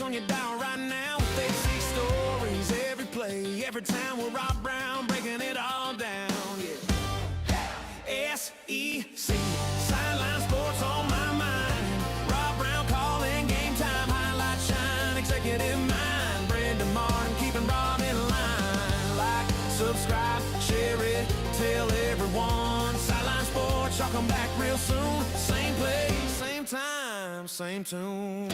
on your dial right now. They see stories every play, every time we're Rob Browne breaking it all down. Yeah. SEC Sideline Sports on my mind. Rob Browne calling game time, highlight shine, executive mind. Brenden Martin keeping Rob in line. Like, subscribe, share it, tell everyone. Sideline Sports, y'all come back real soon. Same place, same time, same tune.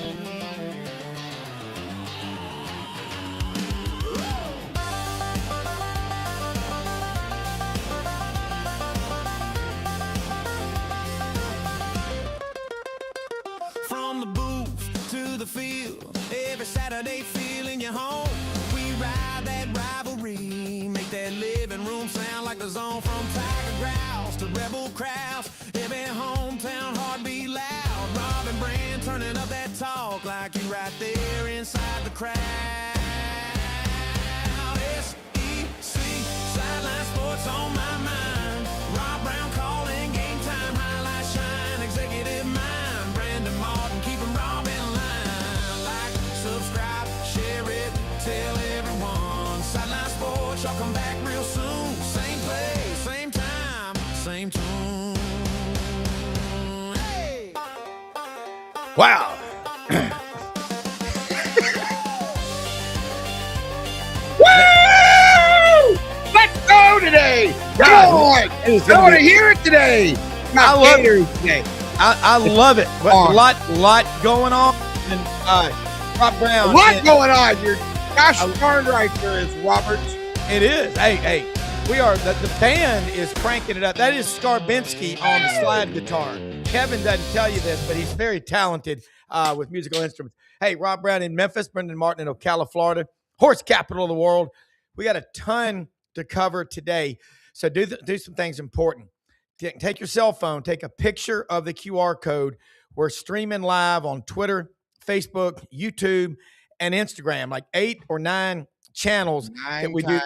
From the booth to the field, every Saturday feeling your home. We ride that rivalry, make that living room sound like the zone. From Tiger Grouse to Rebel Crowds, every hometown heartbeat loud. Rob and Brand turning up that talk like you right there inside the crowd. SEC Sideline Sports on my mind. Rob Browne calling game time, highlight shine, executive mind. Brenden Martin keeping Rob in line. Like, subscribe, share it, tell everyone. Sideline Sports, y'all come back real soon. Same place, same time, same tune. Hey! Wow. Woo! Let's go today. Come on. I want to hear it today. I love it today. I love it. A lot going on. And Rob Browne. A lot going on. You're gosh darn right there is, Robert. It is. Hey, we are. The band is cranking it up. That is Skarbinski on the slide guitar. Kevin doesn't tell you this, but he's very talented with musical instruments. Hey, Rob Browne in Memphis, Brenden Martin in Ocala, Florida, horse capital of the world. We got a ton to cover today. So do some things important. Take your cell phone, take a picture of the QR code. We're streaming live on Twitter, Facebook, YouTube, and Instagram, like 8 or 9 channels that we do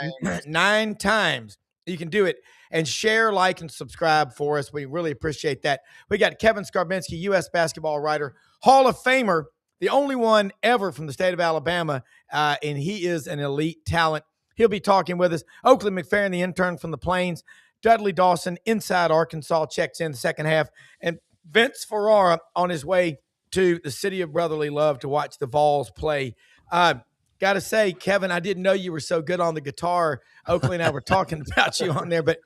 9 times. You can do it and share, like, and subscribe for us. We really appreciate that. We got Kevin Skarbinski, U.S. basketball writer, Hall of Famer, the only one ever from the state of Alabama, and he is an elite talent. He'll be talking with us. Oakley McFerrin, the intern from the Plains. Dudley Dawson, inside Arkansas, checks in the second half. And Vince Ferrara on his way to the city of brotherly love to watch the Vols play. Got to say, Kevin, I didn't know you were so good on the guitar. Oakley and I were talking about you on there, but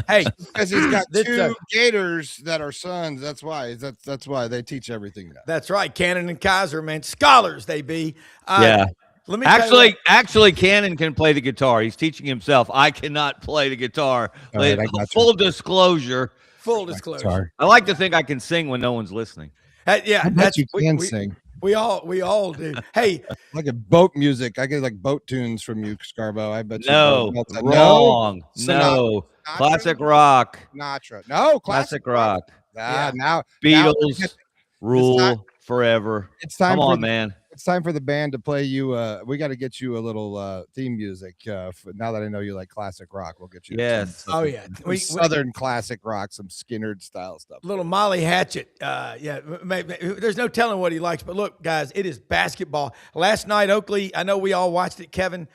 hey, because he's got 2 Gators that are sons. That's why. That's why they teach everything now. That's right. Cannon and Kaiser, man, scholars they be. Yeah. Let me actually, Cannon can play the guitar. He's teaching himself. I cannot play the guitar. Right, full discllosure. Full disclosure. I like to think I can sing when no one's listening. Yeah, that's you can sing. We all do. Hey, like a boat music. I get like boat tunes from you, Scarbo. I bet you. No, wrong. No, classic rock. Sinatra. No, classic rock. Now Beatles rule forever. It's time. Come on, man. It's time for the band to play you. We got to get you a little theme music. Now that I know you like classic rock, we'll get you. Yes. Southern classic rock, some Skinnerd style stuff. Little Molly Hatchet. Maybe, there's no telling what he likes. But look, guys, it is basketball. Last night, Oakley, I know we all watched it. Kevin,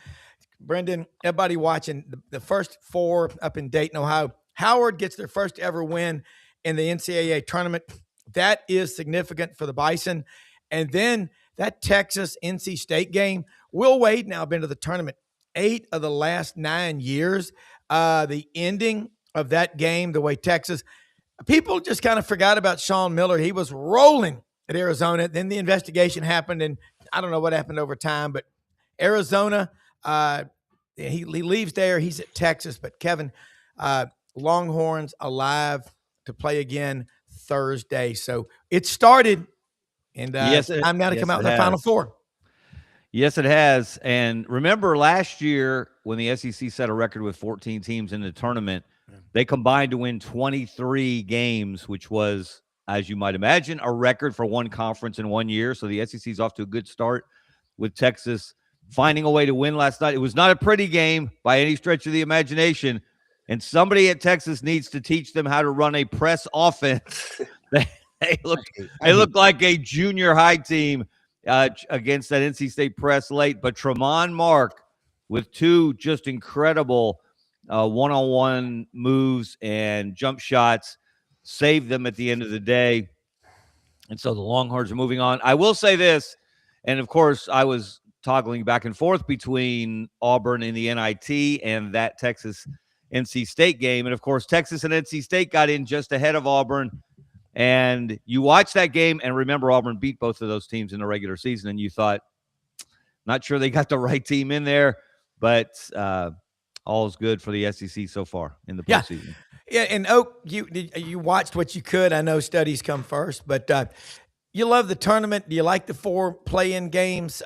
Brenden, everybody watching the first 4 up in Dayton, Ohio. Howard gets their first ever win in the NCAA tournament. That is significant for the Bison. And then that Texas NC State game, Will Wade now been to the tournament 8 of the last 9 years. The ending of that game, the way Texas, people just kind of forgot about Sean Miller. He was rolling at Arizona. Then the investigation happened, and I don't know what happened over time, but Arizona, he leaves there. He's at Texas. But Kevin, Longhorns alive to play again Thursday. So it started. And I'm now to come out in the Final Four. Yes, it has. And remember last year when the SEC set a record with 14 teams in the tournament, they combined to win 23 games, which was, as you might imagine, a record for one conference in 1 year. So the SEC is off to a good start with Texas finding a way to win last night. It was not a pretty game by any stretch of the imagination. And somebody at Texas needs to teach them how to run a press offense. They look like a junior high team, against that NC State press late. But Tremont Mark with two just incredible one-on-one moves and jump shots saved them at the end of the day. And so the Longhorns are moving on. I will say this, and of course, I was toggling back and forth between Auburn and the NIT and that Texas-NC State game. And, of course, Texas and NC State got in just ahead of Auburn. And you watch that game and remember Auburn beat both of those teams in the regular season, and you thought, not sure they got the right team in there, but all is good for the SEC so far in the postseason. Yeah, and Oak, you watched what you could. I know studies come first, but you love the tournament. Do you like the 4 play-in games?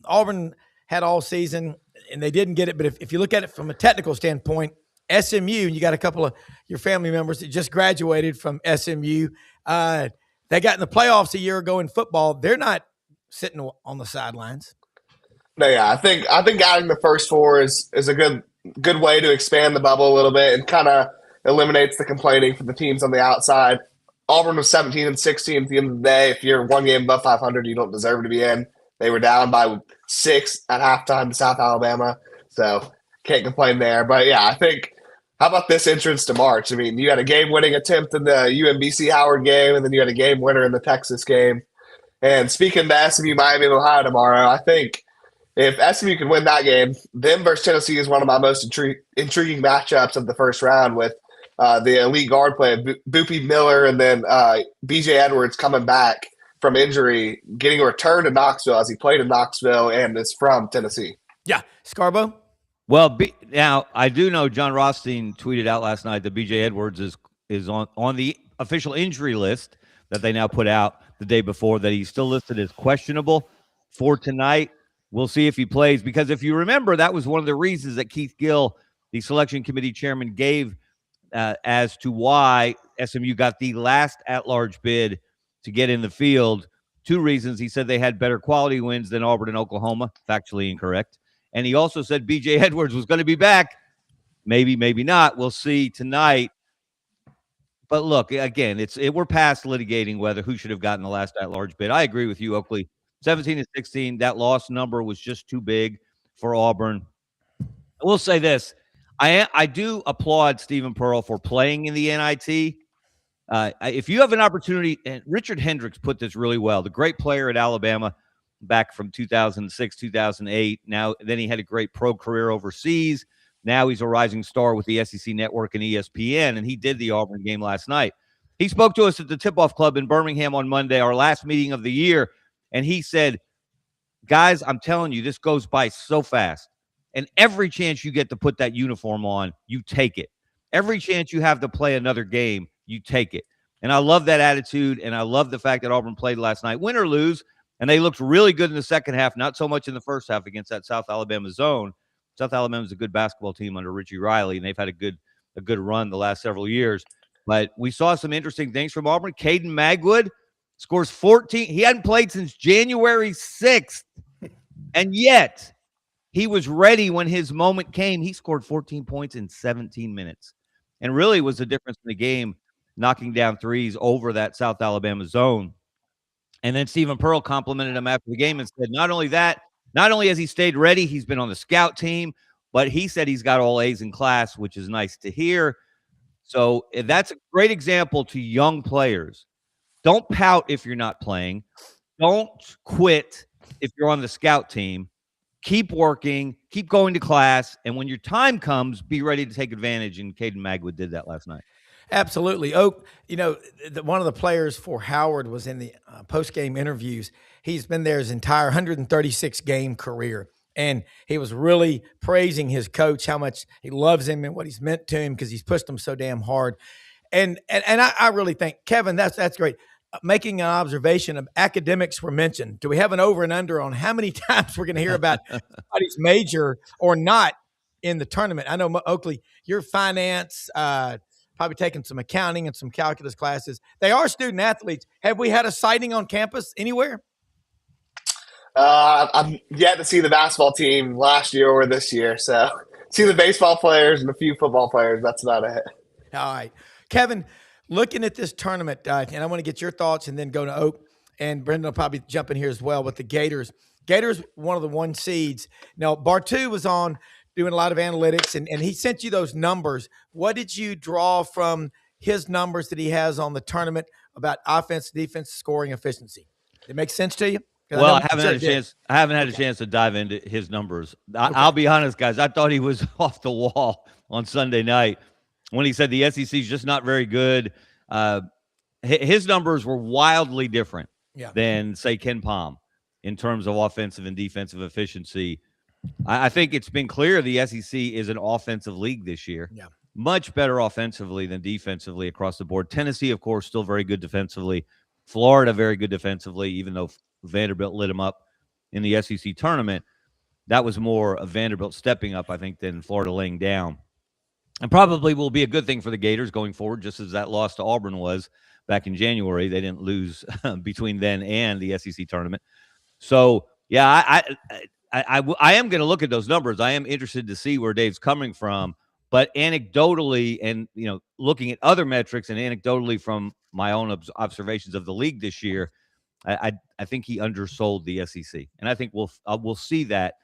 Auburn had all season, and they didn't get it. But if you look at it from a technical standpoint, SMU, you got a couple of your family members that just graduated from SMU. They got in the playoffs a year ago in football. They're not sitting on the sidelines. No, yeah, I think adding the first 4 is a good way to expand the bubble a little bit and kind of eliminates the complaining for the teams on the outside. Auburn was 17-16 at the end of the day. If you're one game above 500, you don't deserve to be in. They were down by 6 at halftime to South Alabama, so can't complain there. But yeah, I think, how about this entrance to March? I mean, you had a game-winning attempt in the UMBC Howard game, and then you had a game winner in the Texas game. And speaking to SMU Miami of Ohio tomorrow, I think if SMU can win that game, them versus Tennessee is one of my most intriguing matchups of the first round, with the elite guard play of Boopy Miller and then B.J. Edwards coming back from injury, getting a return to Knoxville, as he played in Knoxville and is from Tennessee. Yeah. Scarbo? Well, now I do know John Rothstein tweeted out last night that B.J. Edwards is on the official injury list that they now put out the day before, that he's still listed as questionable for tonight. We'll see if he plays, because if you remember, that was one of the reasons that Keith Gill, the selection committee chairman, gave as to why SMU got the last at-large bid to get in the field. 2 reasons. He said they had better quality wins than Auburn and Oklahoma. Factually incorrect. And he also said B.J. Edwards was going to be back. Maybe, maybe not. We'll see tonight. But look, again, we're past litigating who should have gotten the last at-large bid. I agree with you, Oakley. 17-16, that loss number was just too big for Auburn. I will say this. I do applaud Stephen Pearl for playing in the NIT. If you have an opportunity, and Richard Hendricks put this really well, the great player at Alabama back from 2006, 2008. Then he had a great pro career overseas. Now he's a rising star with the SEC Network and ESPN, and he did the Auburn game last night. He spoke to us at the Tip-Off Club in Birmingham on Monday, our last meeting of the year, and he said, guys, I'm telling you, this goes by so fast. And every chance you get to put that uniform on, you take it. Every chance you have to play another game, you take it. And I love that attitude, and I love the fact that Auburn played last night, win or lose, and they looked really good in the second half, not so much in the first half against that South Alabama zone. South Alabama is a good basketball team under Richie Riley, and they've had a good run the last several years. But we saw some interesting things from Auburn. Caden Magwood scores 14. He hadn't played since January 6th, and yet he was ready when his moment came. He scored 14 points in 17 minutes and really was the difference in the game, knocking down threes over that South Alabama zone. And then Stephen Pearl complimented him after the game and said, not only has he stayed ready, he's been on the scout team, but he said he's got all A's in class, which is nice to hear. So that's a great example to young players. Don't pout if you're not playing. Don't quit if you're on the scout team. Keep working, keep going to class, and when your time comes, be ready to take advantage, and Caden Magwood did that last night. Absolutely. Oak, one of the players for Howard was in the post-game interviews. He's been there his entire 136-game career, and he was really praising his coach, how much he loves him and what he's meant to him because he's pushed him so damn hard. And I really think, Kevin, that's great. Making an observation of academics were mentioned. Do we have an over and under on how many times we're going to hear about somebody's major or not in the tournament? I know, Oakley, you're finance, probably taking some accounting and some calculus classes. They are student athletes. Have we had a sighting on campus anywhere? I'm yet to see the basketball team last year or this year. So see the baseball players and a few football players. That's about it. All right. Kevin, looking at this tournament, and I want to get your thoughts and then go to Oak. and Brendan will probably jump in here as well, but the Gators, one of the 1 seeds. Now, Bartu was on doing a lot of analytics, and he sent you those numbers. What did you draw from his numbers that he has on the tournament about offense, defense, scoring efficiency? It makes sense to you? Well, I haven't had a chance. I haven't had a chance to dive into his numbers. I'll be honest, guys. I thought he was off the wall on Sunday night when he said the SEC is just not very good. His numbers were wildly different than, say, Ken Palm in terms of offensive and defensive efficiency. I think it's been clear the SEC is an offensive league this year. Yeah. Much better offensively than defensively across the board. Tennessee, of course, still very good defensively. Florida, very good defensively, even though Vanderbilt lit them up in the SEC tournament. That was more of Vanderbilt stepping up, I think, than Florida laying down. And probably will be a good thing for the Gators going forward, just as that loss to Auburn was back in January. They didn't lose between then and the SEC tournament. So, yeah, I am going to look at those numbers. I am interested to see where Dave's coming from. But anecdotally and, looking at other metrics and anecdotally from my own observations of the league this year, I think he undersold the SEC. And I think we'll see that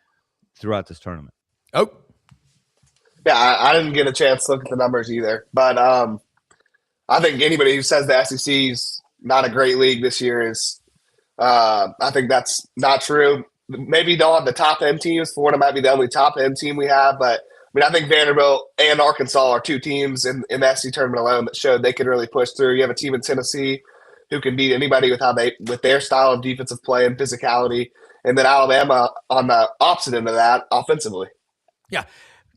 throughout this tournament. Oh, yeah, I didn't get a chance to look at the numbers either. But I think anybody who says the SEC is not a great league this year is I think that's not true. Maybe don't have the top end teams. Florida might be the only top end team we have, but I think Vanderbilt and Arkansas are 2 teams in the SEC tournament alone that showed they could really push through. You have a team in Tennessee who can beat anybody with their style of defensive play and physicality, and then Alabama on the opposite end of that offensively. Yeah,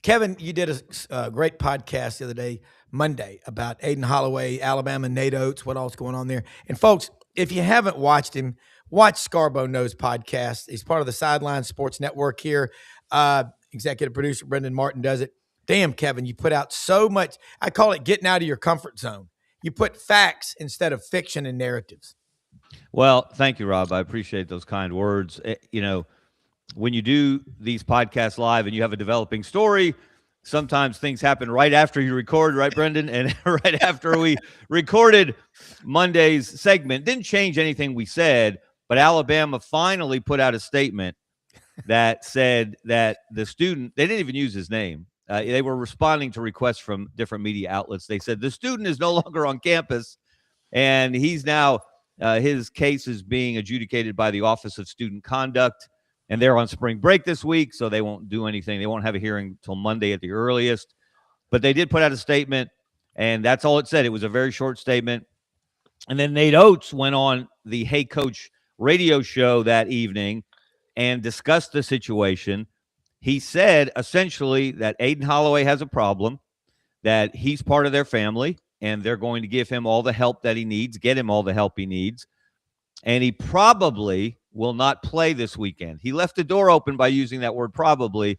Kevin, you did a great podcast the other day, Monday, about Aiden Holloway, Alabama, Nate Oates, what all's going on there. And folks, if you haven't watched him, watch Scarbo Knows podcast. He's part of the Sidelines Sports Network here. Executive producer Brendon Martin does it. Damn, Kevin, you put out so much. I call it getting out of your comfort zone. You put facts instead of fiction and narratives. Well, thank you, Rob. I appreciate those kind words. When you do these podcasts live and you have a developing story, sometimes things happen right after you record, right, Brendan? And right after we recorded Monday's segment, didn't change anything we said, but Alabama finally put out a statement that said that the student, they didn't even use his name. They were responding to requests from different media outlets. They said the student is no longer on campus, and he's now, his case is being adjudicated by the Office of Student Conduct, and they're on spring break this week, so they won't do anything. They won't have a hearing until Monday at the earliest. But they did put out a statement, and that's all it said. It was a very short statement. And then Nate Oates went on the Hey Coach radio show that evening and discussed the situation. He said essentially that Aiden Holloway has a problem, that he's part of their family, and they're going to give him all the help that he needs, get him all the help he needs. And he probably will not play this weekend. He left the door open by using that word probably.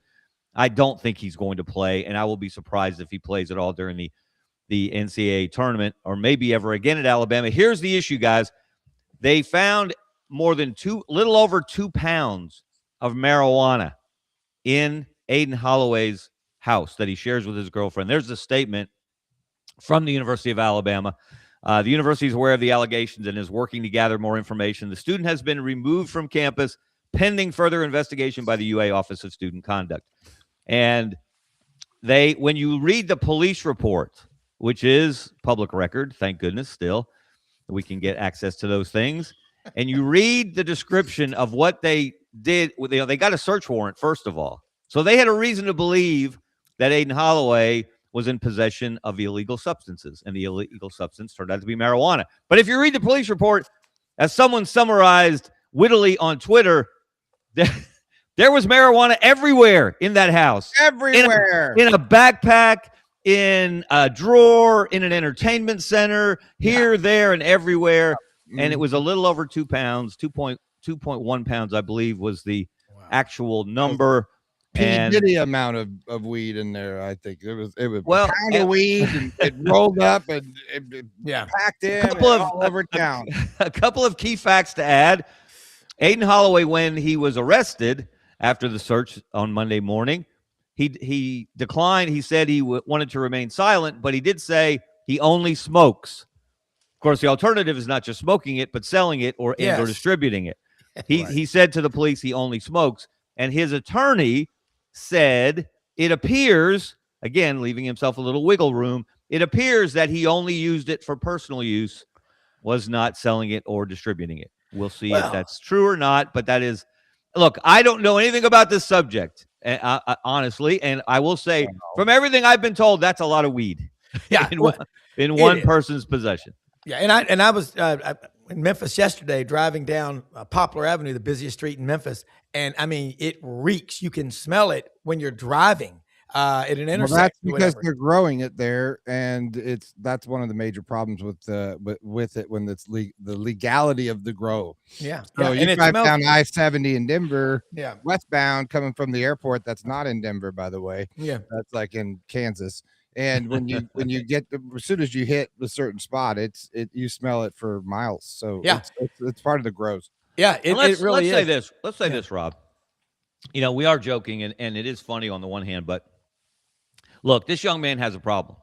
I don't think he's going to play, and I will be surprised if he plays at all during the NCAA tournament or maybe ever again at Alabama. Here's the issue, guys. They found little over 2 pounds of marijuana in Aiden Holloway's house that he shares with his girlfriend. There's a statement from the University of Alabama. The university is aware of the allegations and is working to gather more information. The student has been removed from campus pending further investigation by the UA Office of Student Conduct. And when you read the police report, which is public record, thank goodness, still, we can get access to those things. And you read the description of what they did. They got a search warrant, first of all. So they had a reason to believe that Aiden Holloway was in possession of illegal substances, and the illegal substance turned out to be marijuana. But if you read the police report, as someone summarized wittily on Twitter, there was marijuana everywhere in that house. Everywhere. In a backpack, in a drawer, in an entertainment center, here, there, and everywhere. And it was a little over 2 pounds, 2.1 pounds, I believe, was the actual number. P. Diddy amount of weed in there. I think it was a pound of weed, and it rolled up and it packed in all over town. A couple of key facts to add. Aiden Holloway, when he was arrested after the search on Monday morning, he declined. He said he wanted to remain silent, but he did say he only smokes. course, the alternative is not just smoking it, but selling it or distributing it. He said to the police he only smokes, and his attorney said it appears, again, leaving himself a little wiggle room, it appears that he only used it for personal use, was not selling it or distributing it. We'll see if that's true or not, but that is, look, I don't know anything about this subject, honestly, and I will say, from everything I've been told, that's a lot of weed in one person's possession. Yeah, and I was in Memphis yesterday, driving down Poplar Avenue, the busiest street in Memphis, and I mean, it reeks. You can smell it when you're driving at an intersection. Well, that's because they're growing it there, and that's one of the major problems with it when it's the legality of the grow. Yeah, so you drive down I-70 in Denver, westbound coming from the airport. That's not in Denver, by the way. Yeah, that's like in Kansas. And when you get as soon as you hit a certain spot, you smell it for miles. So it's part of the grows. Yeah, it really is. Let's say this, Rob. You know, we are joking, and it is funny on the one hand, but look, this young man has a problem.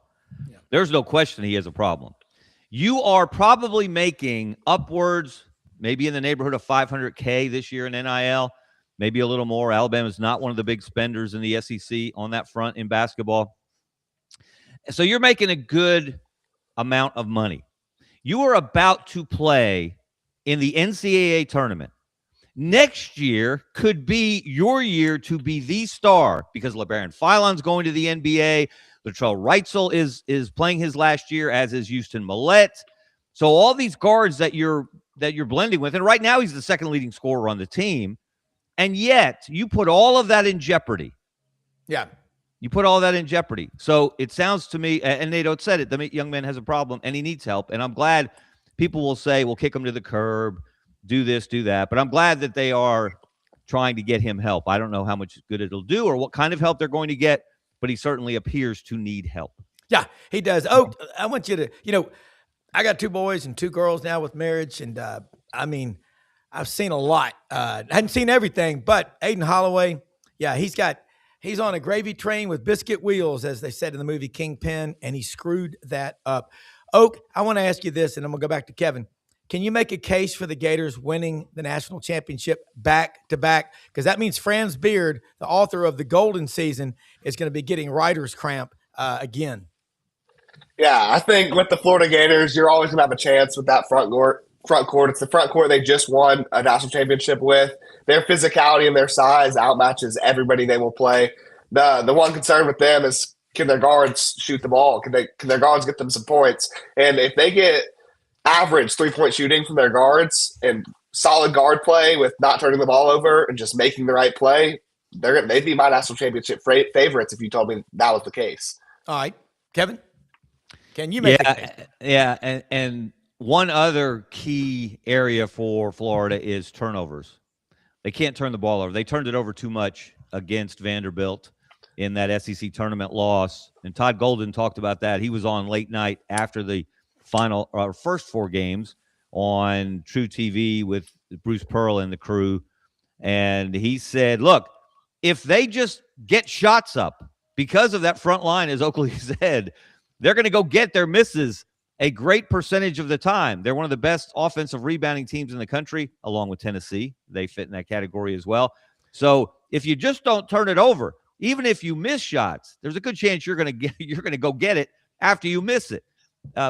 Yeah. There's no question he has a problem. You are probably making upwards, maybe in the neighborhood of $500K this year in NIL, maybe a little more. Alabama's not one of the big spenders in the SEC on that front in basketball. So you're making a good amount of money. You are about to play in the NCAA tournament. Next year could be your year to be the star because LeBaron Philon's going to the NBA. Latrell Wrightsell is playing his last year, as is Houston Millett. So all these guards that you're blending with, and right now he's the second leading scorer on the team, and yet you put all of that in jeopardy. Yeah. You put all that in jeopardy. So it sounds to me, and Nato said it, the young man has a problem and he needs help. And I'm glad people will say, we'll kick him to the curb, do this, do that. But I'm glad that they are trying to get him help. I don't know how much good it'll do or what kind of help they're going to get, but he certainly appears to need help. Yeah, he does. Oh, I want you to, I got 2 boys and 2 girls now with marriage. And I mean, I've seen a lot. I hadn't seen everything, but Aiden Holloway, yeah, he's on a gravy train with biscuit wheels, as they said in the movie Kingpin, and he screwed that up. Oak, I want to ask you this, and I'm going to go back to Kevin. Can you make a case for the Gators winning the national championship back-to-back? Because that means Franz Beard, the author of The Golden Season, is going to be getting writer's cramp again. Yeah, I think with the Florida Gators, you're always going to have a chance with that front court. It's the front court they just won a national championship with. Their physicality and their size outmatches everybody they will play. The one concern with them is, can their guards shoot the ball? Can their guards get them some points? And if they get average 3-point shooting from their guards and solid guard play with not turning the ball over and just making the right play, they'd be my national championship favorites if you told me that was the case. All right. Kevin, can you make a case? Yeah, and one other key area for Florida is turnovers. They can't turn the ball over. They turned it over too much against Vanderbilt in that SEC tournament loss. And Todd Golden talked about that. He was on late night after the first 4 games on True TV with Bruce Pearl and the crew. And he said, look, if they just get shots up because of that front line, as Oakley said, they're going to go get their misses a great percentage of the time. They're one of the best offensive rebounding teams in the country, along with Tennessee. They fit in that category as well. So if you just don't turn it over, even if you miss shots, there's a good chance you're going to go get it after you miss it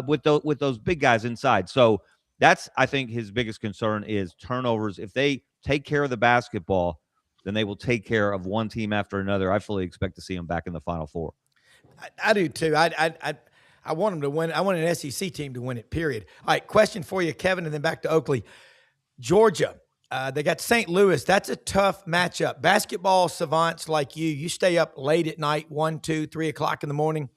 with those big guys inside. So that's, I think, his biggest concern is turnovers. If they take care of the basketball, then they will take care of one team after another. I fully expect to see them back in the Final Four. I do too. I want them to win. I want an SEC team to win it, period. All right, question for you, Kevin, and then back to Oakley. Georgia, they got St. Louis. That's a tough matchup. Basketball savants like you stay up late at night, 1, 2, 3 o'clock in the morning.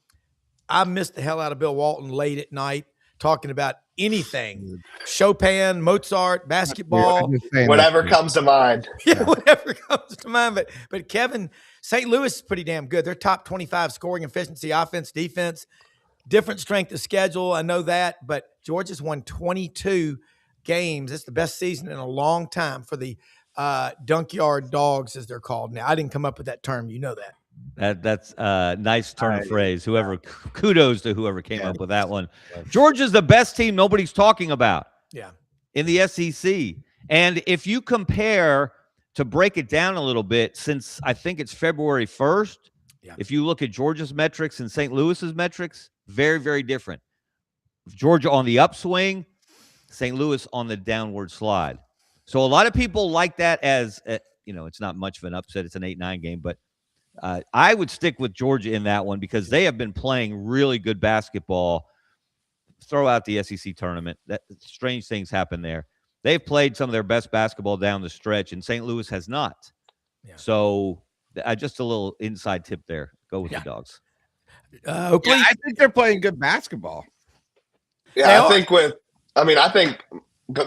I missed the hell out of Bill Walton late at night talking about anything. Chopin, Mozart, basketball. Whatever comes to mind. Yeah, whatever comes to mind. But Kevin, St. Louis is pretty damn good. They're top 25 scoring efficiency, offense, defense. Different strength of schedule, I know that, but Georgia's won 22 games. It's the best season in a long time for the Dunkyard Dogs, as they're called now. I didn't come up with that term. You know that. That's a nice turn of phrase. Kudos to whoever came up with that one. Georgia's the best team nobody's talking about. Yeah. In the SEC. And if you compare, to break it down a little bit, since I think it's February 1st, if you look at Georgia's metrics and St. Louis's metrics, very, very different. Georgia on the upswing, St. Louis on the downward slide. So a lot of people like that as, it's not much of an upset. It's an 8-9 game, but I would stick with Georgia in that one because they have been playing really good basketball. Throw out the SEC tournament. Strange things happen there. They've played some of their best basketball down the stretch, and St. Louis has not. Yeah. So just a little inside tip there. Go with the Dogs. Oakley? I think they're playing good basketball. Yeah, I think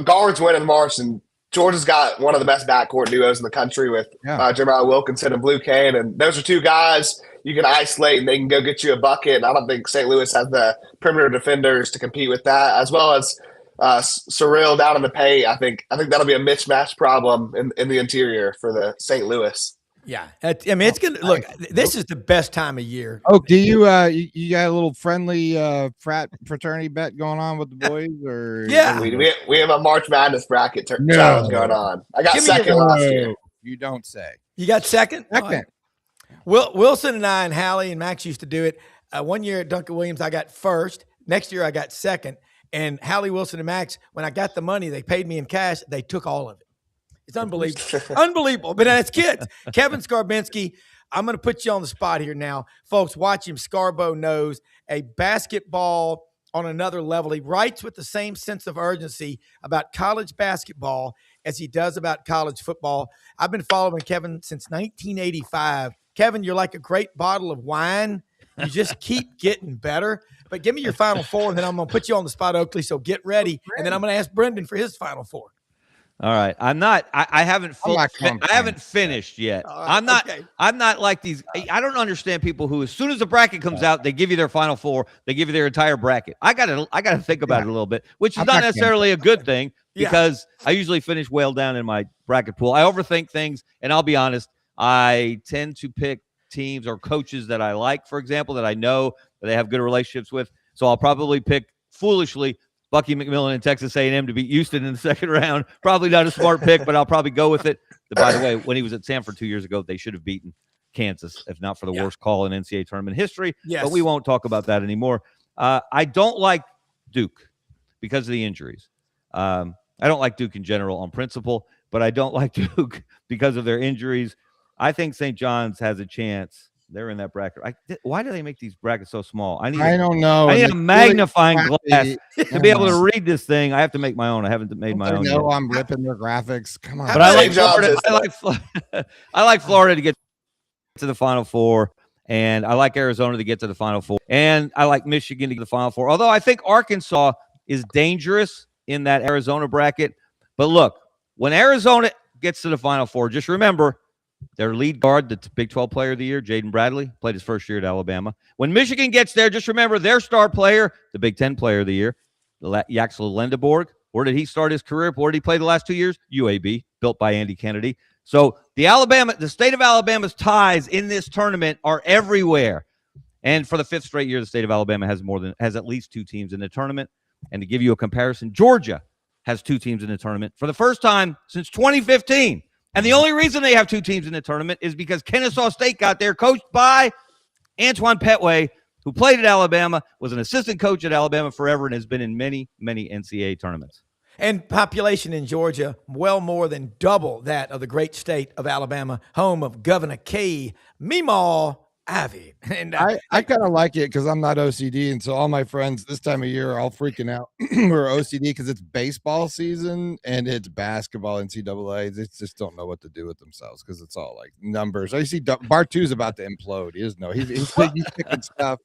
guards win in March, and Georgia's got one of the best backcourt duos in the country with Jeremiah Wilkinson and Blue Kane, and those are two guys you can isolate and they can go get you a bucket. And I don't think St. Louis has the perimeter defenders to compete with that, as well as Surreal down in the paint. I think that'll be a mismatch problem in the interior for the St. Louis. Yeah, it's gonna look. This is the best time of year. Oh, do you got a little friendly fraternity bet going on with the boys, or we have a March Madness bracket challenge going on. I got second last year. You don't say. You got second. Second. Wilson and I and Hallie and Max used to do it. 1 year at Duncan Williams, I got first. Next year, I got second. And Hallie, Wilson, and Max, when I got the money, they paid me in cash. They took all of it. It's unbelievable. Unbelievable. But as kids, Kevin Skarbinski, I'm going to put you on the spot here now. Folks, watch him. Scarbo knows a basketball on another level. He writes with the same sense of urgency about college basketball as he does about college football. I've been following Kevin since 1985. Kevin, you're like a great bottle of wine. You just keep getting better. But give me your Final Four, and then I'm going to put you on the spot, Oakley, so get ready. And then I'm going to ask Brendan for his Final Four. All right. I haven't finished yet. Right. I'm not like these. I don't understand people who, as soon as the bracket comes out, they give you their Final Four. They give you their entire bracket. I got to think about it a little bit, which is not necessarily a good thing because I usually finish well down in my bracket pool. I overthink things, and I'll be honest, I tend to pick teams or coaches that I like, for example, that I know that they have good relationships with. So I'll probably pick, foolishly, Bucky McMillan and Texas A&M to beat Houston in the second round. Probably not a smart pick, but I'll probably go with it. By the way, when he was at Stanford 2 years ago, they should have beaten Kansas, if not for the worst call in NCAA tournament history. Yes. But we won't talk about that anymore. I don't like Duke because of the injuries. I don't like Duke in general on principle, but I don't like Duke because of their injuries. I think St. John's has a chance. They're in that bracket. Why do they make these brackets so small? I don't know. I need a magnifying glass to be able to read this thing. I have to make my own. I haven't made my own. No, I'm ripping their graphics. Come on. But I like Florida. I like Florida to get to the Final Four, and I like Arizona to get to the Final Four, and I like Michigan to get to the Final Four. Although I think Arkansas is dangerous in that Arizona bracket. But look, when Arizona gets to the Final Four, just remember, their lead guard, the Big 12 Player of the Year, Jaden Bradley, played his first year at Alabama. When Michigan gets there, just remember their star player, the Big 10 Player of the Year, Yaxel Lendeborg. Where did he start his career? Where did he play the last 2 years? UAB, built by Andy Kennedy. So the state of Alabama's ties in this tournament are everywhere. And for the fifth straight year, the state of Alabama has at least two teams in the tournament. And to give you a comparison, Georgia has two teams in the tournament for the first time since 2015. And the only reason they have two teams in the tournament is because Kennesaw State got there, coached by Antoine Petway, who played at Alabama, was an assistant coach at Alabama forever, and has been in many, many NCAA tournaments. And population in Georgia, well more than double that of the great state of Alabama, home of Governor K. Meemaw Ivey. And I kind of like it because I'm not OCD, and so all my friends this time of year are all freaking out we're OCD because it's baseball season and it's basketball. NCAA, they just don't know what to do with themselves because it's all like numbers. I see Bartu's about to implode. He doesn't know. He's picking stuff.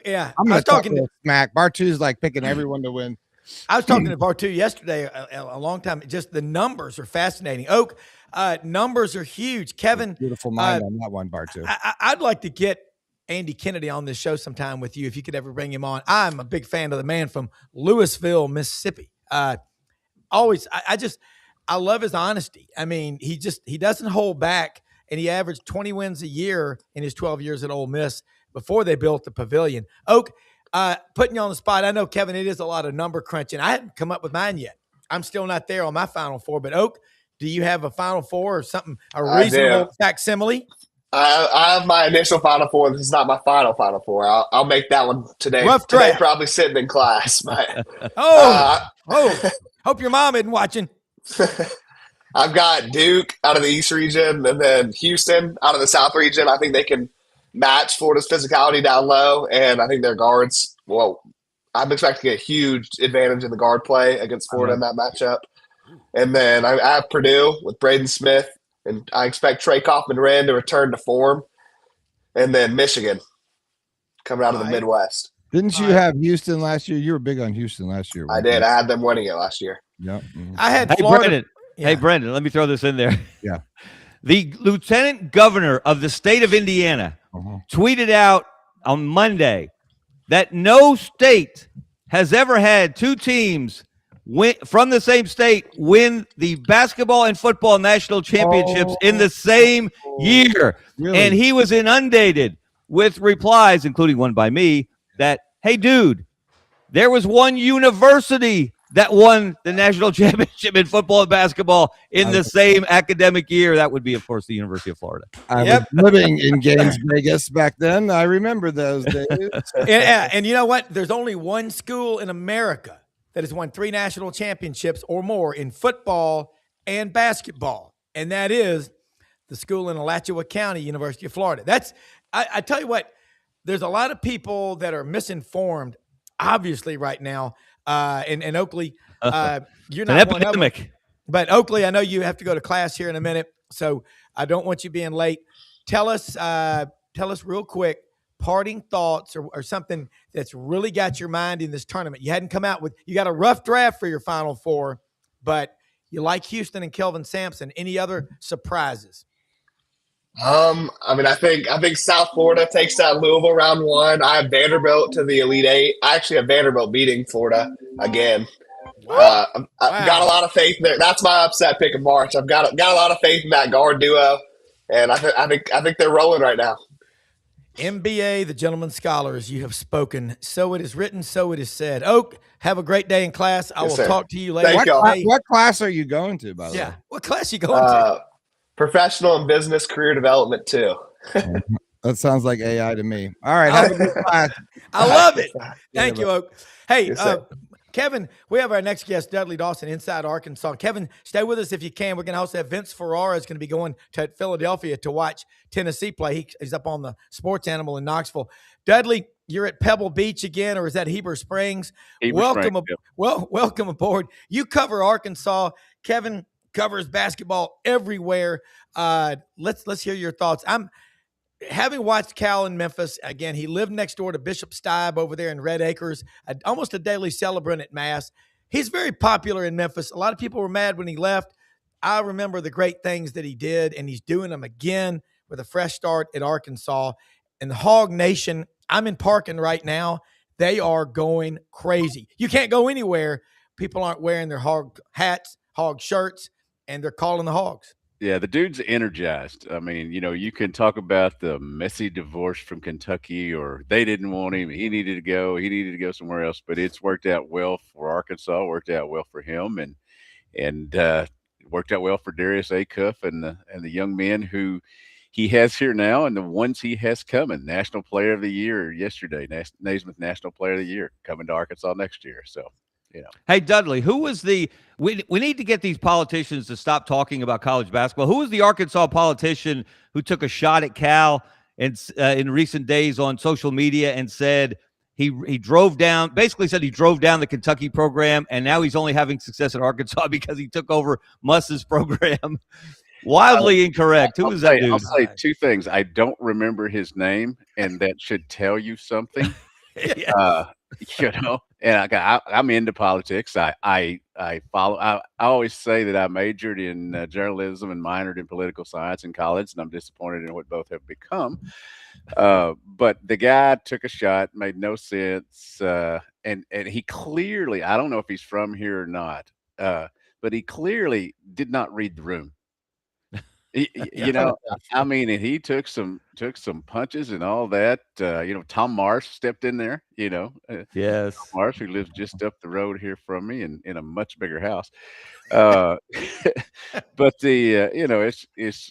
Yeah, I'm not talking to smack. Bartu's like picking everyone to win. I was talking to Bartu yesterday a long time. Just the numbers are fascinating. Oak, numbers are huge. Kevin, beautiful mind on that one, Bartu. I'd like to get Andy Kennedy on this show sometime with you if you could ever bring him on. I'm a big fan of the man from Louisville, Mississippi. I love his honesty. I mean, he doesn't hold back. and he averaged 20 wins a year in his 12 years at Ole Miss before they built the pavilion. Oak, putting you on the spot. I know, Kevin, it is a lot of number crunching. I haven't come up with mine yet. I'm still not there on my Final Four, but Oak, do you have a Final Four or something, a reasonable facsimile? I have my initial Final Four. This is not my final Final Four. I'll make that one today. Rough today, draft. probably sitting in class. But, Hope your mom isn't watching. I've got Duke out of the East region and then Houston out of the South region. I think they can match Florida's physicality down low, and I think their guards, well, I'm expecting a huge advantage in the guard play against Florida in that matchup. And then I have Purdue with Braden Smith, and I expect Trey Kaufman-Renn to return to form. And then Michigan coming out of the Midwest. Didn't you have Houston last year? You were big on Houston last year. I did. I had them winning it last year. Yeah. I had Florida. Brenden. Yeah. Hey, Brenden, let me throw this in there. Yeah. The lieutenant governor of the state of Indiana tweeted out on Monday that no state has ever had two teams from the same state win the basketball and football national championships in the same year. Really? And he was inundated with replies, including one by me, that, hey, dude, there was one university that won the national championship in football and basketball in the same academic year. That would be, of course, the University of Florida. I was living in Gaines, Vegas back then. I remember those days. And you know what? There's only one school in America that has won 3 national championships or more in football and basketball, and that is the school in Alachua County, University of Florida. I tell you what, there's a lot of people that are misinformed, obviously, right now. And Oakley, you're not one of them. But Oakley, I know you have to go to class here in a minute, so I don't want you being late. Tell us real quick, parting thoughts or something that's really got your mind in this tournament. You got a rough draft for your Final Four, but you like Houston and Kelvin Sampson. Any other surprises? I think South Florida takes that Louisville round 1. I have Vanderbilt to the Elite 8. I actually have Vanderbilt beating Florida again. I've got a lot of faith there. That's my upset pick of March. I've got a lot of faith in that guard duo, and I think they're rolling right now. MBA, the gentleman scholars, you have spoken. So it is written, so it is said. Oak, have a great day in class. I will talk to you later. Thank y'all. What class are you going to, by the way? Yeah, what class are you going to? Professional and business career development too. That sounds like AI to me. All right, have a good class. I love it. Thank you, Oak. Hey, Yes, Kevin, we have our next guest, Dudley Dawson, inside Arkansas. Kevin, stay with us if you can. We're going to also have Vince Ferrara is going to be going to Philadelphia to watch Tennessee play. He's up on the Sports Animal in Knoxville. Dudley, you're at Pebble Beach again, or is that Heber Springs? Welcome aboard. You cover Arkansas. Kevin covers basketball everywhere. Let's hear your thoughts. I'm having watched Cal in Memphis again. He lived next door to Bishop Stibe over there in Red Acres, almost a daily celebrant at Mass. He's very popular in Memphis. A lot of people were mad when he left. I remember the great things that he did, and he's doing them again with a fresh start at Arkansas. And the Hog Nation, I'm in Parkin right now. They are going crazy. You can't go anywhere. People aren't wearing their hog hats, hog shirts, and they're calling the Hogs. Yeah, the dude's energized. I mean, you can talk about the messy divorce from Kentucky, or they didn't want him. He needed to go somewhere else, but it's worked out well for Arkansas, worked out well for him, and worked out well for Darius Acuff and the young men who he has here now and the ones he has coming. National Player of the Year yesterday, Naismith National Player of the Year coming to Arkansas next year. So, Hey, Dudley, who was we need to get these politicians to stop talking about college basketball. Who was the Arkansas politician who took a shot at Cal and in recent days on social media and said he drove down the Kentucky program, and now he's only having success at Arkansas because he took over Muss's program? Wildly incorrect. Who was that dude? I'll say two things. I don't remember his name, and that should tell you something. And I'm into politics. I follow. I always say that I majored in journalism and minored in political science in college, and I'm disappointed in what both have become. But the guy took a shot, made no sense, and he clearly, I don't know if he's from here or not, but he clearly did not read the room. You know, I mean, and he took some punches and all that. Tom Marsh stepped in there. Yes. Marsh, who lives just up the road here from me, and in a much bigger house. Uh, but it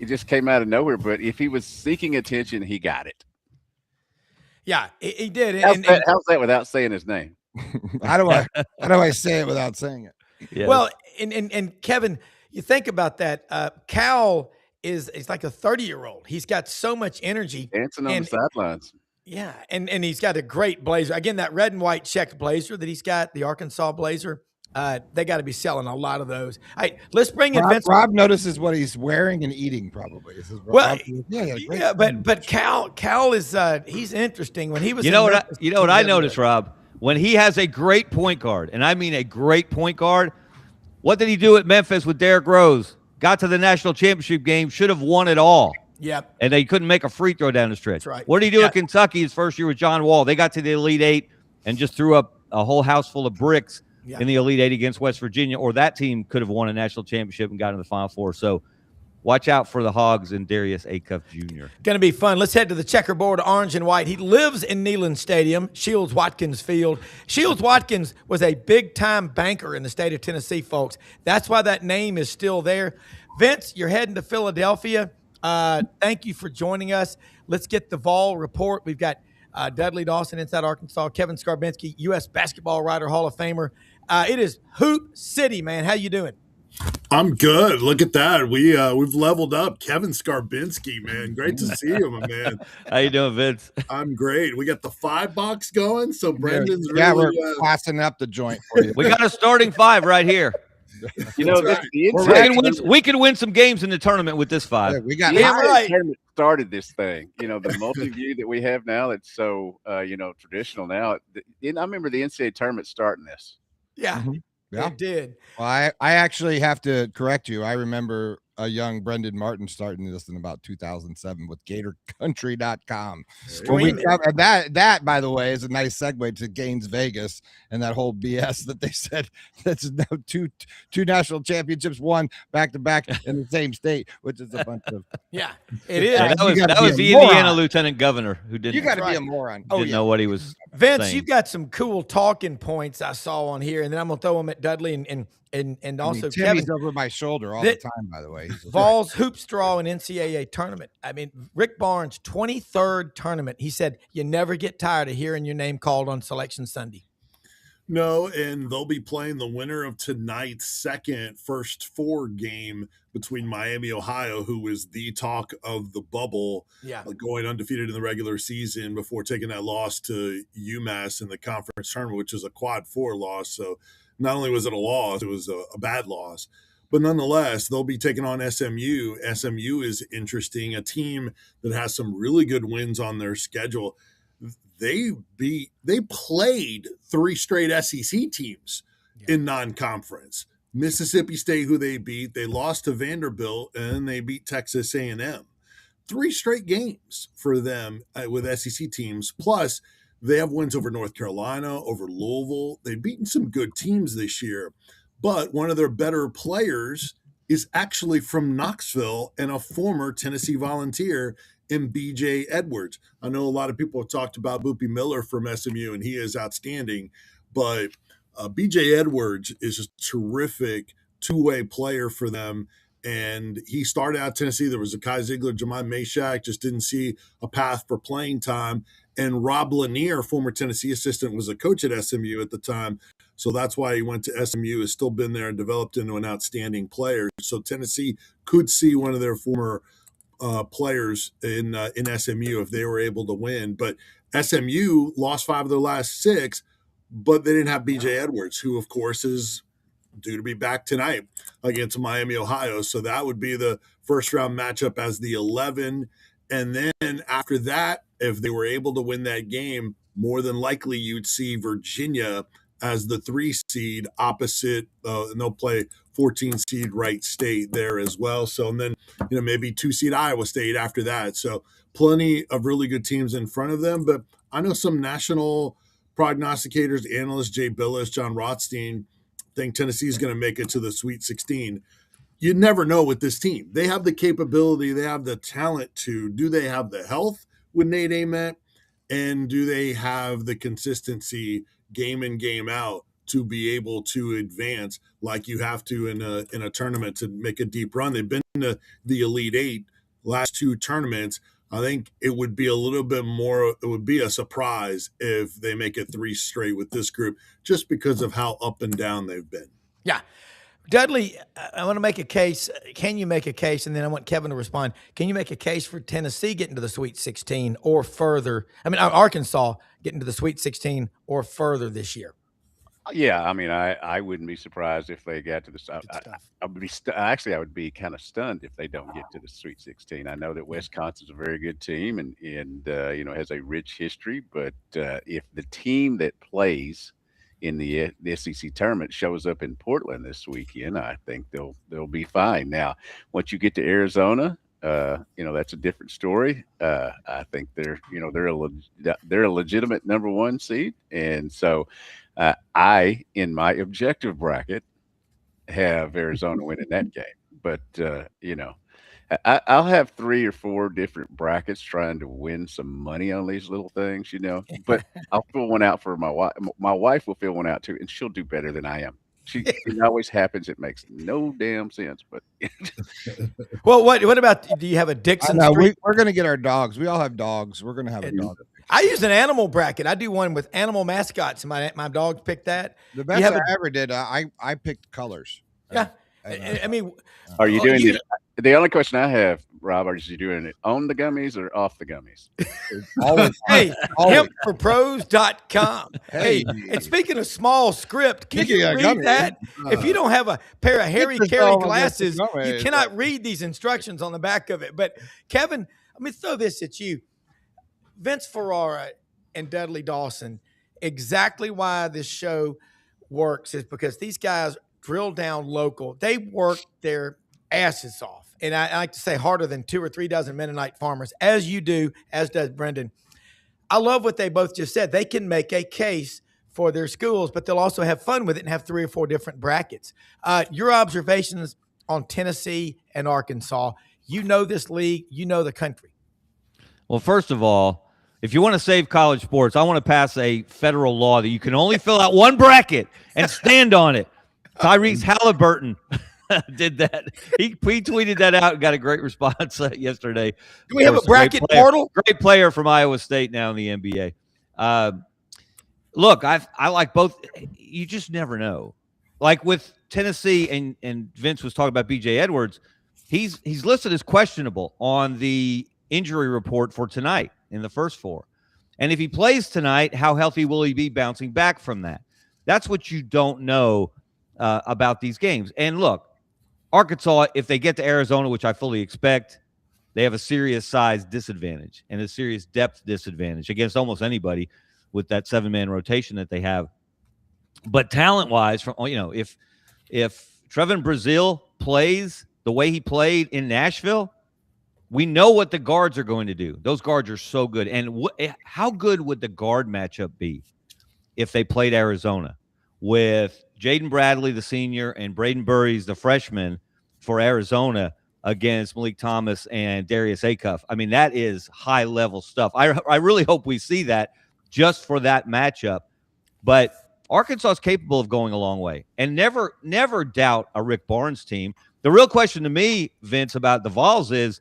just came out of nowhere. But if he was seeking attention, he got it. Yeah, he did. How's that without saying his name? How do I say it without saying it? Yes. Well, and Kevin, you think about that. Cal is like a 30-year-old. He's got so much energy. Dancing on the sidelines. Yeah, and he's got a great blazer. Again, that red and white checked blazer that he's got, the Arkansas blazer. They got to be selling a lot of those. Let's bring in Vince. Rob notices what he's wearing and eating. Probably. But Cal is he's interesting. When he was, what I noticed, Rob, when he has a great point guard, and I mean a great point guard. What did he do at Memphis with Derrick Rose? Got to the national championship game, should have won it all. Yep. And they couldn't make a free throw down the stretch. That's right. What did he do at Kentucky his first year with John Wall? They got to the Elite Eight and just threw up a whole house full of bricks in the Elite Eight against West Virginia, or that team could have won a national championship and got in the Final Four. So watch out for the Hogs and Darius Acuff Jr. Going to be fun. Let's head to the checkerboard, orange and white. He lives in Neyland Stadium, Shields Watkins Field. Shields Watkins was a big-time banker in the state of Tennessee, folks. That's why that name is still there. Vince, you're heading to Philadelphia. Thank you for joining us. Let's get the Vol report. We've got Dudley Dawson, Inside Arkansas, Kevin Skarbinski, U.S. basketball writer, Hall of Famer. It is Hoop City, man. How you doing? I'm good. Look at that. We've leveled up. Kevin Skarbinski, man. Great to see you, my man. How you doing, Vince? I'm great. We got the 5 box going, so Brendan's we're passing up the joint for you. We got a starting 5 right here. We can win some games in the tournament with this 5. We got tournament started this thing. The multi-view that we have now. It's so traditional now. I remember the NCAA tournament starting this. Yeah. Mm-hmm. Yeah. It did. Well, I actually have to correct you. I remember a young Brendon Martin starting this in about 2007 with GatorCountry.com. And that, by the way, is a nice segue to Gaines Vegas and that whole BS that they said that's now two national championships won back to back in the same state, which is a bunch of it is. That was the Indiana lieutenant governor who didn't. You got to be a moron. Didn't know what he was. Vince, saying. you've got some cool talking points I saw on here, and then I'm gonna throw them at Dudley and also Timmy's Kevin over my shoulder all the time, by the way. Vols hoop straw and NCAA tournament. I mean, Rick Barnes' 23rd tournament. He said, you never get tired of hearing your name called on Selection Sunday. No, and they'll be playing the winner of tonight's first 4 game between Miami, Ohio, who is the talk of the bubble, going undefeated in the regular season before taking that loss to UMass in the conference tournament, which is a quad 4 loss. So not only was it a loss, it was a bad loss. But nonetheless, they'll be taking on SMU. SMU is interesting, a team that has some really good wins on their schedule. They played 3 straight SEC teams in non-conference. Mississippi State, who they beat, they lost to Vanderbilt, and they beat Texas A&M. 3 straight games for them with SEC teams. Plus, they have wins over North Carolina, over Louisville. They've beaten some good teams this year. But one of their better players is actually from Knoxville and a former Tennessee Volunteer in B.J. Edwards. I know a lot of people have talked about Boopie Miller from SMU, and he is outstanding. But B.J. Edwards is a terrific two-way player for them. And he started out at Tennessee. There was a Kai Ziegler, Jemai Mashak, just didn't see a path for playing time. And Rob Lanier, former Tennessee assistant, was a coach at SMU at the time. So that's why he went to SMU, has still been there and developed into an outstanding player. So Tennessee could see one of their former players in SMU if they were able to win. But SMU lost 5 of their last 6, but they didn't have B.J. Edwards, who, of course, is due to be back tonight against Miami, Ohio. So that would be the first-round matchup as the 11. And then after that, if they were able to win that game, more than likely you'd see Virginia as the 3 seed opposite, and they'll play 14 seed Wright State there as well. So, and then, maybe 2 seed Iowa State after that. So plenty of really good teams in front of them. But I know some national prognosticators, analysts, Jay Billis, John Rothstein, think Tennessee is going to make it to the Sweet 16. you never know with this team. They have the capability, they have the talent to. Do they have the health with Nate Ament? And do they have the consistency game in, game out to be able to advance like you have to in a tournament to make a deep run? They've been to the Elite Eight last 2 tournaments. I think it would be a little bit more, it would be a surprise if they make it 3 straight with this group, just because of how up and down they've been. Yeah. Dudley, I want to make a case. Can you make a case? And then I want Kevin to respond. Can you make a case for Tennessee getting to the Sweet 16 or further? I mean, Arkansas getting to the Sweet 16 or further this year? Yeah, I mean, I wouldn't be surprised if they got to the. I would be actually, I would be kind of stunned if they don't get to the Sweet 16. I know that Wisconsin's a very good team and you know, has a rich history, but if the team that plays in the SEC tournament shows up in Portland this weekend, I think they'll be fine. Now, once you get to Arizona, you know, that's a different story. I think they're a legitimate number 1 seed, and so I, in my objective bracket, have Arizona winning that game. But you know, I'll have 3 or 4 different brackets trying to win some money on these little things, you know. But I'll fill one out for my wife. My wife will fill one out too, and she'll do better than I am. It always happens. It makes no damn sense. But well, what about? Do you have a Dixon? No, we're gonna get our dogs. We all have dogs. We're gonna have a dog. I use an animal bracket. I do one with animal mascots. My dogs picked that. The best I ever did. I picked colors. Yeah, I mean, are you doing the only question I have, Rob, are you doing it on the gummies or off the gummies? Hey, hempforpros.com. Hey, and speaking of small script, can you read that? If you don't have a pair of Harry Carey glasses, you cannot read these instructions on the back of it. But Kevin, let me throw this at you. Vince Ferrara and Dudley Dawson, exactly why this show works is because these guys drill down local. They work their asses off. And I like to say harder than 2 or 3 dozen Mennonite farmers, as you do, as does Brendan. I love what they both just said. They can make a case for their schools, but they'll also have fun with it and have 3 or 4 different brackets. Your observations on Tennessee and Arkansas, you know this league, you know the country. Well, first of all, if you want to save college sports, I want to pass a federal law that you can only fill out 1 bracket and stand on it. Tyrese Halliburton did that. He tweeted that out and got a great response yesterday. Do we have a bracket portal? Great player from Iowa State now in the NBA. Look, I like both. You just never know. Like with Tennessee, and Vince was talking about B.J. Edwards, he's listed as questionable on the injury report for tonight in the first 4. And if he plays tonight, how healthy will he be bouncing back from that? That's what you don't know about these games. And look, Arkansas, if they get to Arizona, which I fully expect, they have a serious size disadvantage and a serious depth disadvantage against almost anybody with that 7-man rotation that they have. But talent-wise, from if Trevin Brazile plays the way he played in Nashville, we know what the guards are going to do. Those guards are so good. And how good would the guard matchup be if they played Arizona with Jaden Bradley, the senior, and Braden Burries, the freshman, for Arizona against Malik Thomas and Darius Acuff? I mean, that is high-level stuff. I really hope we see that just for that matchup. But Arkansas is capable of going a long way. And never doubt a Rick Barnes team. The real question to me, Vince, about the Vols is,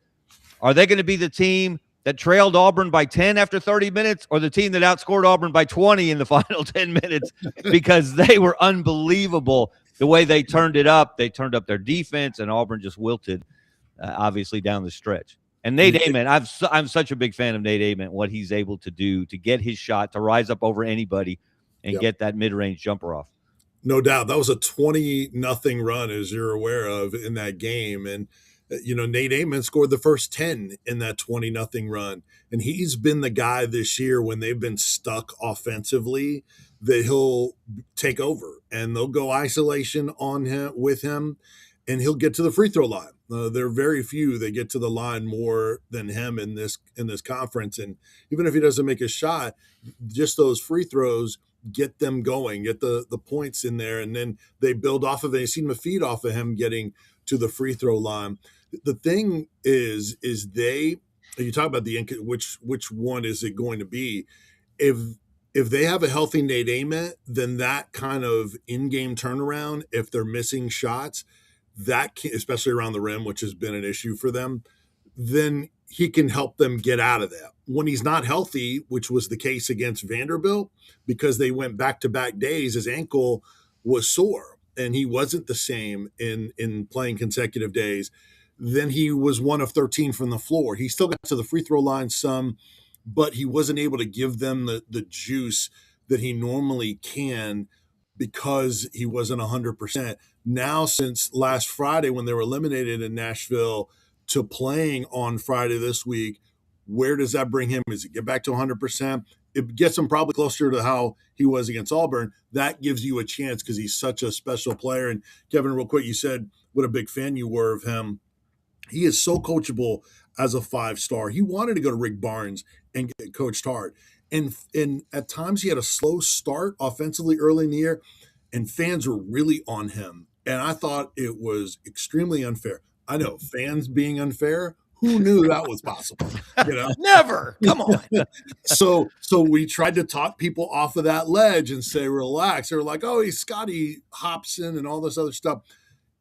are they going to be the team that trailed Auburn by 10 after 30 minutes, or the team that outscored Auburn by 20 in the final 10 minutes? Because they were unbelievable the way they turned it up. They turned up their defense, and Auburn just wilted, obviously, down the stretch. And Nate Ament, I'm such a big fan of Nate Ament, what he's able to do to get his shot, to rise up over anybody and get that mid-range jumper off. No doubt. That was a 20-0 run, as you're aware of, in that game. And Nate Ament scored the first 10 in that 20-0 run. And he's been the guy this year when they've been stuck offensively that he'll take over and they'll go isolation on him with him, and he'll get to the free throw line. There are very few that get to the line more than him in this conference. And even if he doesn't make a shot, just those free throws get them going, get the points in there, and then they build off of it. You see them feed off of him getting to the free throw line. The thing is they, you talk about which one is it going to be? If they have a healthy Nate Ament, then that kind of in-game turnaround, if they're missing shots, that can, especially around the rim, which has been an issue for them, then he can help them get out of that. When he's not healthy, which was the case against Vanderbilt, because they went back-to-back days, his ankle was sore, and he wasn't the same in playing consecutive days. Then he was 1 of 13 from the floor. He still got to the free throw line some, but he wasn't able to give them the juice that he normally can because he wasn't 100%. Now, since last Friday when they were eliminated in Nashville to playing on Friday this week, where does that bring him? Does it get back to 100%? It gets him probably closer to how he was against Auburn. That gives you a chance because he's such a special player. And Kevin, real quick, you said what a big fan you were of him. He is so coachable as a 5-star. He wanted to go to Rick Barnes and get coached hard. And at times he had a slow start offensively early in the year, and fans were really on him. And I thought it was extremely unfair. I know, fans being unfair, who knew that was possible? You know? Never. Come on. So we tried to talk people off of that ledge and say, relax. They were like, oh, he's Scotty Hobson and all this other stuff.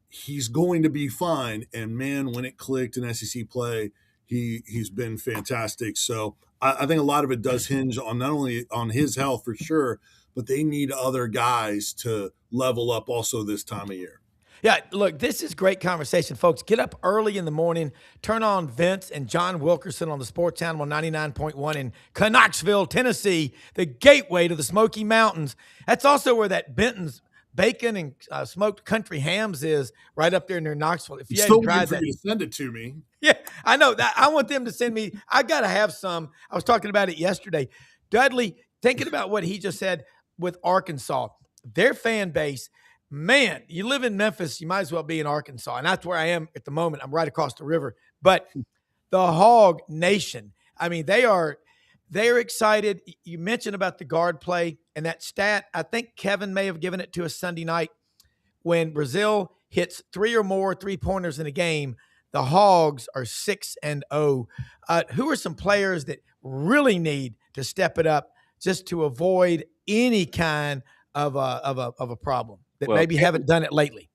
He's going to be fine. And man, when it clicked in SEC play, he's been fantastic. So I think a lot of it does hinge on not only on his health for sure, but they need other guys to level up also this time of year. Yeah, look, this is great conversation, folks. Get up early in the morning, turn on Vince and John Wilkerson on the Sports Animal 99.1 in Knoxville, Tennessee, the gateway to the Smoky Mountains. That's also where that Benton's bacon and smoked country hams is, right up there near Knoxville. If you haven't tried that, send it to me. Yeah, I know that. I want them to send me. I got to have some. I was talking about it yesterday. Dudley, thinking about what he just said with Arkansas, their fan base, man, you live in Memphis, you might as well be in Arkansas. And that's where I am at the moment. I'm right across the river. But the Hog Nation, I mean, they're excited. You mentioned about the guard play and that stat. I think Kevin may have given it to us Sunday night. When Brazil hits 3 or more 3-pointers in a game, the Hogs are 6-0. Who are some players that really need to step it up just to avoid any kind of a problem that maybe haven't done it lately?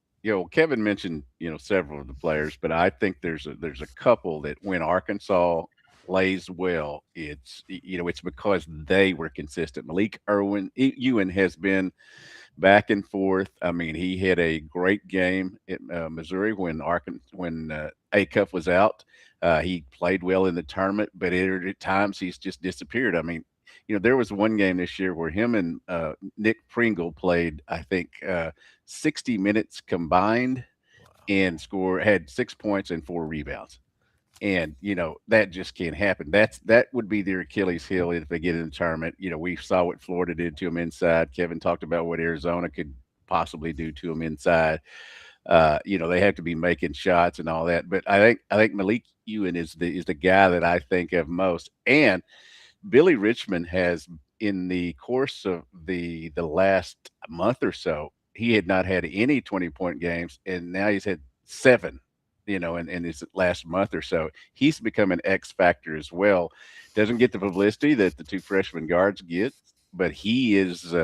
Kevin mentioned, several of the players, but I think there's a couple that when Arkansas plays well, it's because they were consistent. Malik Ewan has been back and forth. I mean, he had a great game at Missouri when Acuff was out. He played well in the tournament, but at times he's just disappeared. I mean, there was one game this year where him and Nick Pringle played, I think, 60 minutes combined and had 6 points and 4 rebounds. And, that just can't happen. That would be their Achilles heel if they get in the tournament. We saw what Florida did to them inside. Kevin talked about what Arizona could possibly do to them inside. They have to be making shots and all that. But I think Malik Ewan is the guy that I think of most. And Billy Richmond has, in the course of the last month or so, he had not had any 20-point games, and now he's had 7. In his last month or so. He's become an X factor as well. Doesn't get the publicity that the 2 freshman guards get, but he is,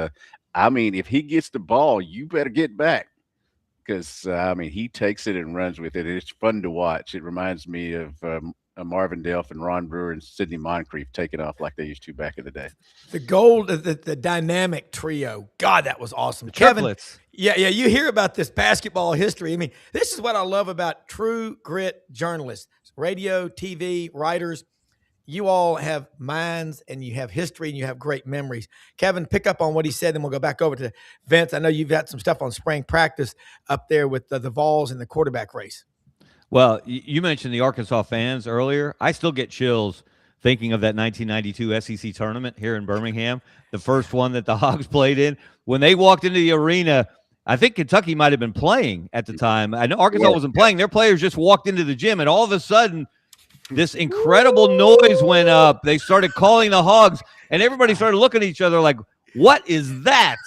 if he gets the ball, you better get back because, he takes it and runs with it. It's fun to watch. It reminds me of Marvin Delph and Ron Brewer and Sidney Moncrief taking off like they used to back in the day. The dynamic trio. God, that was awesome. Kevin, triplets. Yeah, you hear about this basketball history. I mean, this is what I love about true grit journalists, radio, TV, writers. You all have minds and you have history and you have great memories. Kevin, pick up on what he said, and we'll go back over to Vince. I know you've got some stuff on spring practice up there with the Vols and the quarterback race. Well, you mentioned the Arkansas fans earlier. I still get chills thinking of that 1992 SEC tournament here in Birmingham, the first one that the Hogs played in. When they walked into the arena, I think Kentucky might have been playing at the time. I know Arkansas wasn't playing. Their players just walked into the gym, and all of a sudden, this incredible noise went up. They started calling the Hogs, and everybody started looking at each other like, What is that?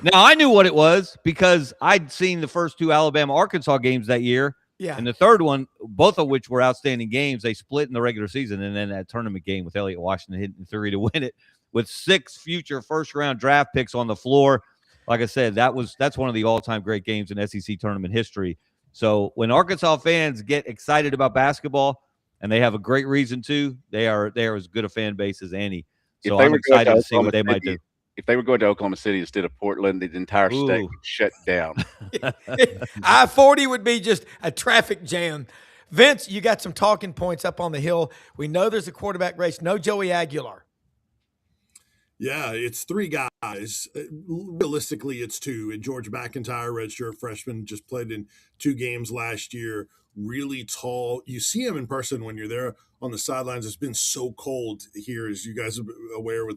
Now, I knew what it was because I'd seen the first two Alabama-Arkansas games that year. Yeah. And the third one, both of which were outstanding games. They split in the regular season, and then that tournament game with Elliott Washington hitting three to win it with 6 future first-round draft picks on the floor. Like I said, that's one of the all-time great games in SEC tournament history. So when Arkansas fans get excited about basketball, and they have a great reason to, they are as good a fan base as any. So I'm excited to see what they might do. If they were going to Oklahoma City instead of Portland, the entire state would shut down. I-40 would be just a traffic jam. Vince, you got some talking points up on the hill. We know there's a quarterback race. No Joey Aguilar. Yeah, it's 3 guys. Realistically, it's 2. And George McIntyre, redshirt freshman, just played in 2 games last year. Really tall. You see him in person when you're there on the sidelines. It's been so cold here, as you guys are aware,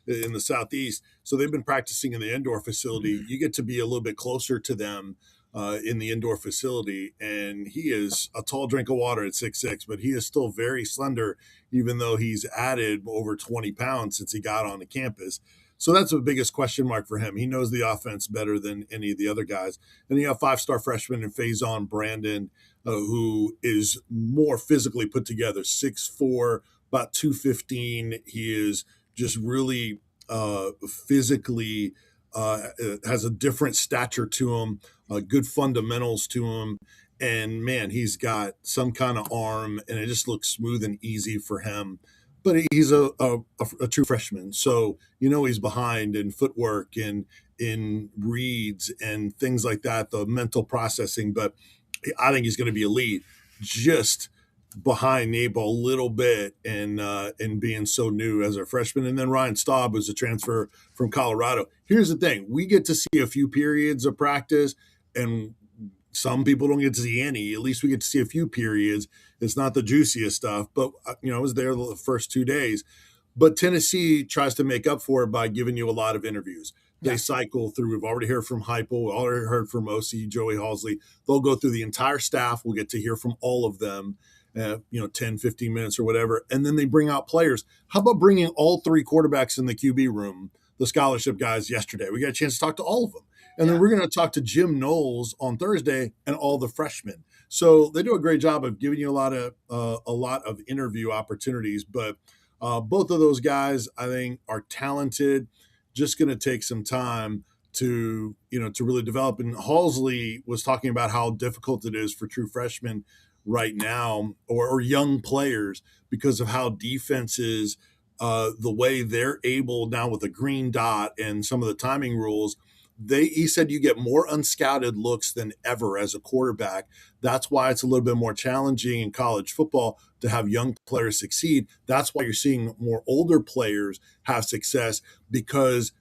in the Southeast. So they've been practicing in the indoor facility. You get to be a little bit closer to them in the indoor facility. And he is a tall drink of water at 6'6", but he is still very slender, even though he's added over 20 pounds since he got on the campus. So that's the biggest question mark for him. He knows the offense better than any of the other guys. And you have 5-star freshman in Browne, who is more physically put together, 6'4", about 215. He is just really physically has a different stature to him, good fundamentals to him. And, man, he's got some kind of arm, and it just looks smooth and easy for him. But he's a true freshman, so he's behind in footwork and in reads and things like that, the mental processing. But I think he's going to be elite, just behind Nabo a little bit, and being so new as a freshman. And then Ryan Staub was a transfer from Colorado. Here's the thing: we get to see a few periods of practice, and some people don't get to see any. At least we get to see a few periods. It's not the juiciest stuff, but I was there the first 2 days. But Tennessee tries to make up for it by giving you a lot of interviews. They cycle through. We've already heard from Heupel. We already heard from OC, Joey Halsley. They'll go through the entire staff. We'll get to hear from all of them, 10, 15 minutes or whatever. And then they bring out players. How about bringing all 3 quarterbacks in the QB room, the scholarship guys, yesterday? We got a chance to talk to all of them. And then we're going to talk to Jim Knowles on Thursday and all the freshmen. So they do a great job of giving you a lot of interview opportunities. But both of those guys, I think, are talented. Just going to take some time to really develop. And Halsley was talking about how difficult it is for true freshmen right now, or young players, because of how defenses, the way they're able now with a green dot and some of the timing rules. He said you get more unscouted looks than ever as a quarterback. That's why it's a little bit more challenging in college football to have young players succeed. That's why you're seeing more older players have success, because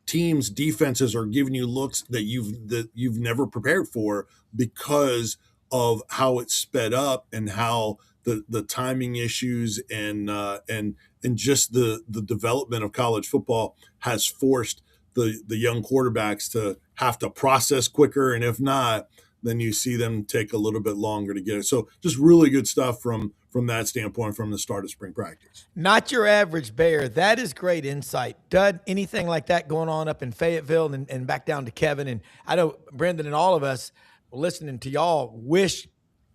teams' defenses are giving you looks that you've never prepared for, because of how it's sped up and how the timing issues and just the development of college football has forced the young quarterbacks to have to process quicker, and if not, then you see them take a little bit longer to get it. So just really good stuff from that standpoint from the start of spring practice. Not your average Bear. That is great insight. Dud, anything like that going on up in Fayetteville and back down to Kevin? And I know Brendan and all of us listening to y'all wish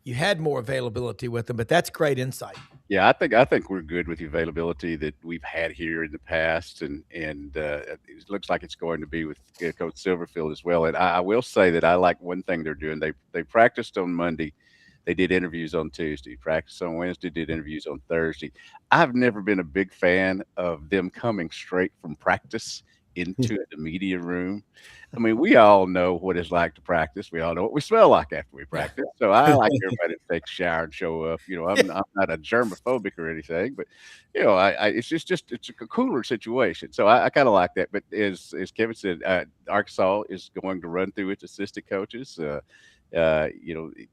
you had more availability with them, but that's great insight. Yeah, I think we're good with the availability that we've had here in the past, and it looks like it's going to be with Coach Silverfield as well. And I will say that I like one thing they're doing. They practiced on Monday. They did interviews on Tuesday, practiced on Wednesday, did interviews on Thursday. I've never been a big fan of them coming straight from practice into the media room. I mean, we all know what it's like to practice. We all know what we smell like after we practice. So I like everybody to take a shower and show up. I'm not a germophobic or anything, but it's it's a cooler situation. So I kind of like that. But as Kevin said, Arkansas is going to run through its assistant coaches. The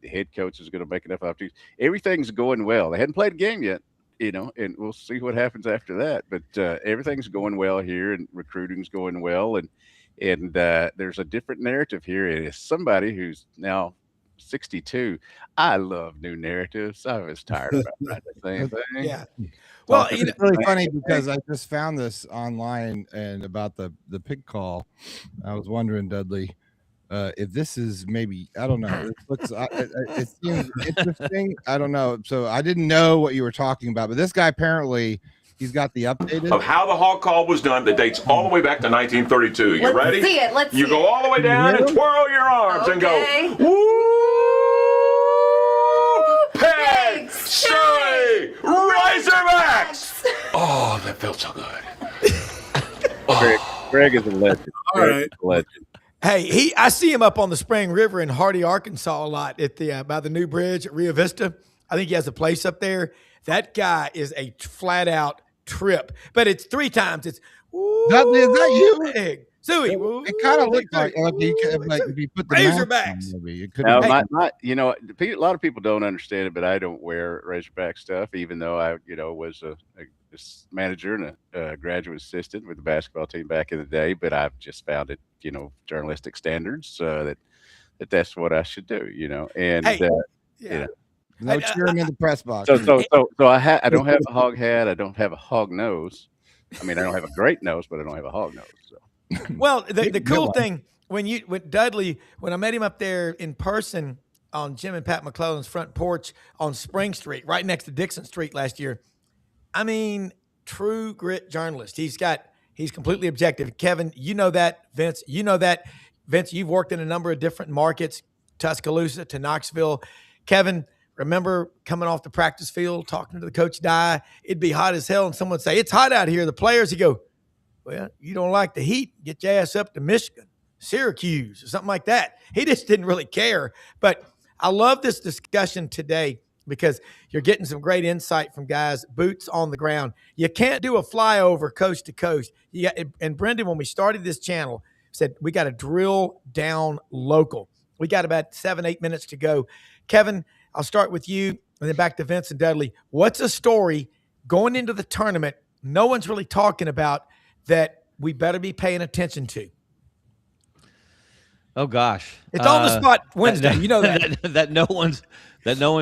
head coach is going to make enough opportunities. Everything's going well. They hadn't played a game yet. And we'll see what happens after that. But everything's going well here, and recruiting's going well, and there's a different narrative here. It is somebody who's now 62. I love new narratives. I was tired about writing the same thing. Yeah. Well, Talking you know, It's really funny because I just found this online and about the pig call. I was wondering, Dudley, if this is maybe, I don't know. It looks, it seems interesting. I don't know. So I didn't know what you were talking about, but this guy apparently he's got the updated of how the hog call was done that dates all the way back to 1932. You ready? Let's see it. Let's You see go it. all the way down and twirl your arms and Okay. go, woo! Peg! Pigs! Say! Razorbacks! Oh, that felt so good. Greg is a legend. All Greg right. is a legend. hey, I see him up on the Spring River in Hardy, Arkansas a lot at the by the new bridge at Rio Vista. I think he has a place up there. That guy is a flat out trip, but it's 3 times. It's Dudley, is that you? Big. Suey. It kind of looked like you could, like if you put the mask on, Razorbacks. maybe it could. Now, Hey. a lot of people don't understand it, but I don't wear Razorback stuff, even though I, was a manager and a graduate assistant with the basketball team back in the day. But I've just found it, journalistic standards that's what I should do, and Hey. Yeah. No cheering in the press box. so I don't have a hog hat. I don't have a hog nose. I mean, I don't have a great nose, but I don't have a hog nose. So. Well, the cool thing when Dudley, when I met him up there in person on Jim and Pat McClellan's front porch on Spring Street, right next to Dixon Street last year, I mean, true grit journalist. He's completely objective. Kevin, you know that. Vince, you know that. Vince, you've worked in a number of different markets, Tuscaloosa to Knoxville. Kevin, remember coming off the practice field, talking to the coach Dye, it'd be hot as hell, and someone would say, it's hot out here. The players, he'd go, well, you don't like the heat, get your ass up to Michigan, Syracuse, or something like that. He just didn't really care. But I love this discussion today because you're getting some great insight from guys, boots on the ground. You can't do a flyover coast to coast. And Brenden, when we started this channel, said we got to drill down local. We got about 7-8 minutes to go. Kevin, I'll start with you and then back to Vince and Dudley. What's a story going into the tournament no one's really talking about that we better be paying attention to? Oh gosh, It's on the spot Wednesday. You know that. that no one's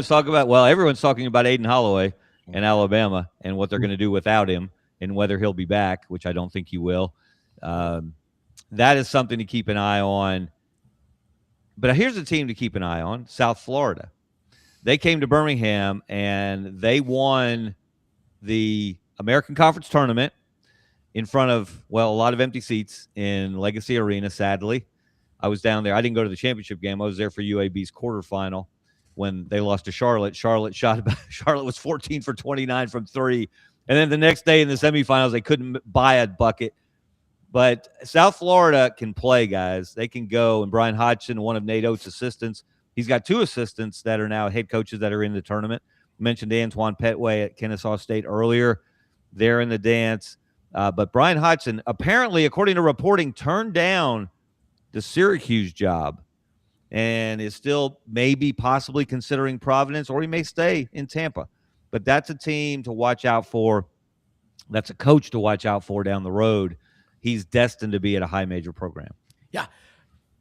talking about. Well, everyone's talking about Aiden Holloway in Alabama and what they're going to do without him and whether he'll be back, which I don't think he will. That is something to keep an eye on. But here's a team to keep an eye on: South Florida. They came to Birmingham and they won the American Conference Tournament in front of, a lot of empty seats in Legacy Arena, sadly. I was down there. I didn't go to the championship game. I was there for UAB's quarterfinal when they lost to Charlotte. Charlotte was 14 for 29 from 3. And then the next day in the semifinals, they couldn't buy a bucket. But South Florida can play, guys. They can go. And Brian Hodgson, one of Nate Oates' assistants, he's got 2 assistants that are now head coaches that are in the tournament. I mentioned Antoine Petway at Kennesaw State earlier. They're in the dance. But Brian Hodgson, apparently, according to reporting, turned down the Syracuse job and is still maybe possibly considering Providence, or he may stay in Tampa. But that's a team to watch out for. That's a coach to watch out for down the road. He's destined to be at a high major program. Yeah.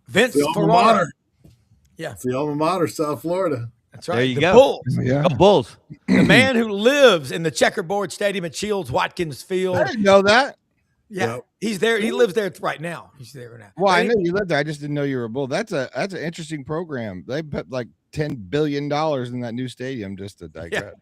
Vince The alma Ferrara. mater. Yeah. It's the alma mater, South Florida. That's right. There you the go. Bulls. Yeah. Go Bulls. The man who lives in the checkerboard stadium at Shields Watkins Field. I didn't know that. Yeah. Yep. He's there. He lives there right now. He's there now. Well, I know you lived there. I just didn't know you were a Bull. That's an interesting program. They put like $10 billion in that new stadium. Just to digress.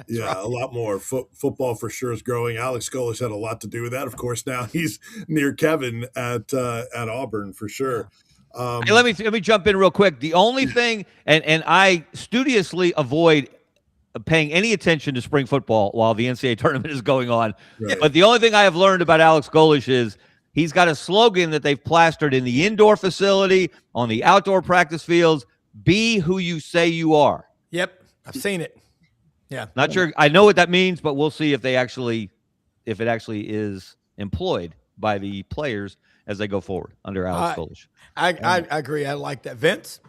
Yeah, right. a lot more. Football for sure is growing. Alex Golish had a lot to do with that. Of course, now he's near Kevin at Auburn for sure. Hey, let me jump in real quick. The only thing, and I studiously avoid paying any attention to spring football while the NCAA tournament is going on. Right. But the only thing I have learned about Alex Golish is he's got a slogan that they've plastered in the indoor facility, on the outdoor practice fields: be who you say you are. Yep. I've seen it. Yeah. Not sure. I know what that means, but we'll see if it actually is employed by the players as they go forward under Alex Golish. I agree. I like that. Vince?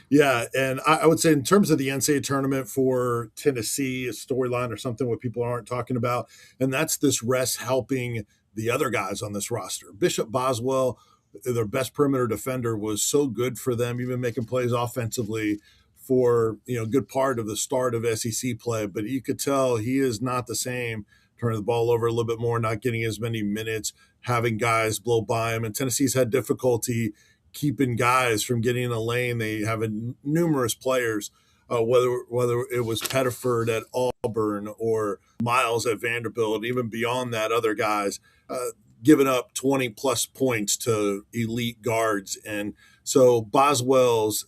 Yeah, and I would say in terms of the NCAA tournament for Tennessee, a storyline or something what people aren't talking about, and that's this rest helping the other guys on this roster. Bishop Boswell, their best perimeter defender, was so good for them, even making plays offensively for a good part of the start of SEC play, but you could tell he is not the same. Turning the ball over a little bit more, not getting as many minutes, having guys blow by him. And Tennessee's had difficulty keeping guys from getting in a lane. They have numerous players, whether it was Pettiford at Auburn or Miles at Vanderbilt, even beyond that, other guys giving up 20-plus points to elite guards. And so Boswell's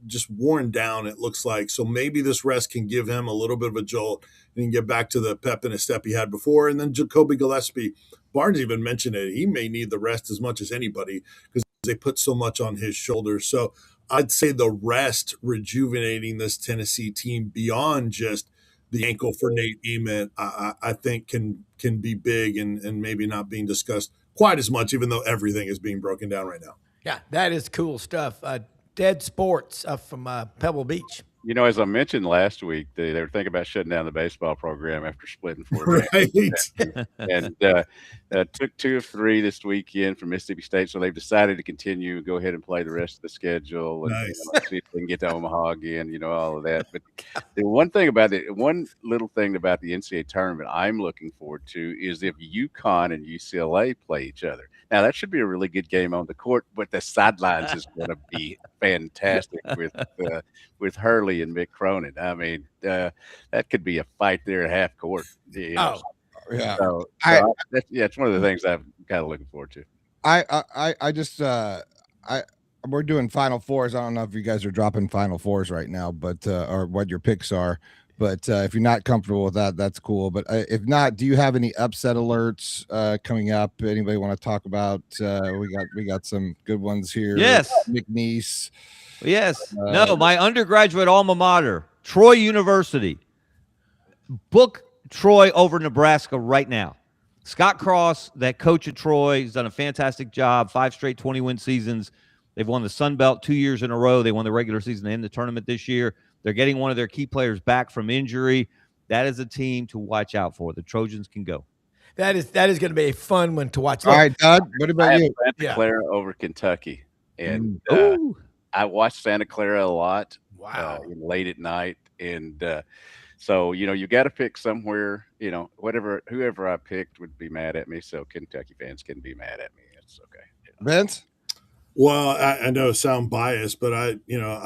just worn down, it looks like. So maybe this rest can give him a little bit of a jolt and he can get back to the pep in his step he had before. And then Jacoby Gillespie, Barnes even mentioned it. He may need the rest as much as anybody because they put so much on his shoulders. So I'd say the rest rejuvenating this Tennessee team beyond just the ankle for Nate Ament, I think can be big and maybe not being discussed quite as much, even though everything is being broken down right now. Yeah, that is cool stuff. Dead Sports from Pebble Beach. As I mentioned last week, they were thinking about shutting down the baseball program after splitting 4 games. Right. And took 2 of 3 this weekend from Mississippi State, so they've decided to continue and go ahead and play the rest of the schedule and Nice. see if they can get to Omaha again, all of that. But the one little thing about the NCAA tournament I'm looking forward to is if UConn and UCLA play each other. Now, that should be a really good game on the court, but the sidelines is going to be fantastic with Hurley and Mick Cronin. I mean, that could be a fight there at half court. Yeah. So it's one of the things I'm kind of looking forward to. We're doing Final Fours. I don't know if you guys are dropping Final Fours right now, but or what your picks are. But if you're not comfortable with that, that's cool. But if not, do you have any upset alerts coming up? Anybody want to talk about? We got some good ones here. Yes. McNeese. Yes. No, my undergraduate alma mater, Troy University. Book Troy over Nebraska right now. Scott Cross, that coach at Troy, has done a fantastic job. 5 straight 20-win seasons. They've won the Sun Belt 2 years in a row. They won the regular season and the tournament this year. They're getting one of their key players back from injury. That is a team to watch out for. The Trojans can go. That is going to be a fun one to watch. All right, Doug, what about you? Santa Clara over Kentucky. And I watched Santa Clara a lot. Wow. Late at night. And so, you got to pick somewhere, whoever I picked would be mad at me. So Kentucky fans can be mad at me. It's okay. Vince? Well, I know I sound biased, but I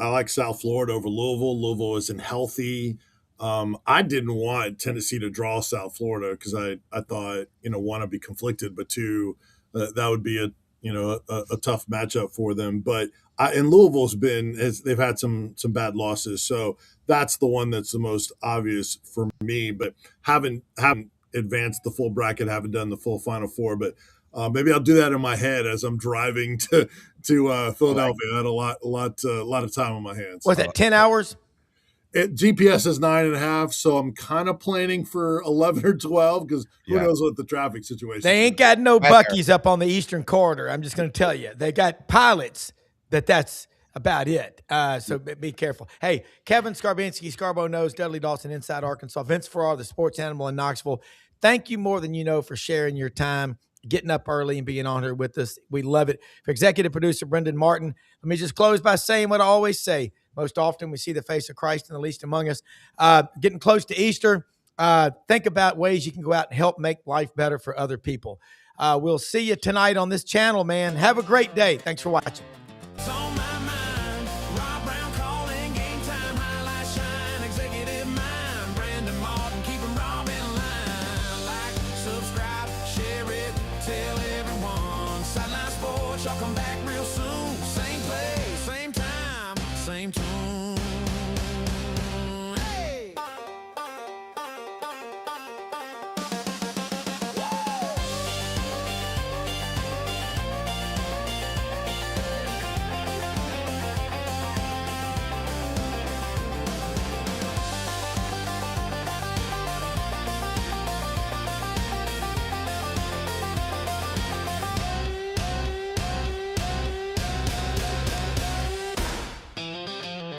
like South Florida over Louisville. Louisville isn't healthy. I didn't want Tennessee to draw South Florida because I thought, one, I'd be conflicted, but two, that would be a tough matchup for them. But and Louisville's they've had some bad losses, so that's the one that's the most obvious for me. But haven't advanced the full bracket, haven't done the full Final Four, but maybe I'll do that in my head as I'm driving to Philadelphia. I had a lot of time on my hands. Was that 10 hours? GPS is 9.5, so I'm kind of planning for 11 or 12 because who knows what the traffic situation is. They ain't got no Buc-ee's up on the Eastern Corridor. I'm just going to tell you. They got pilots, that's about it. So be careful. Hey, Kevin Skarbinski, Scarbo Knows, Dudley Dawson, Inside Arkansas, Vince Farrar, the sports animal in Knoxville. Thank you more than you know for sharing your time, getting up early and being on here with us. We love it. For executive producer Brenden Martin, let me just close by saying what I always say. Most often we see the face of Christ in the least among us. Getting close to Easter, think about ways you can go out and help make life better for other people. We'll see you tonight on this channel, man. Have a great day. Thanks for watching. It's on my mind.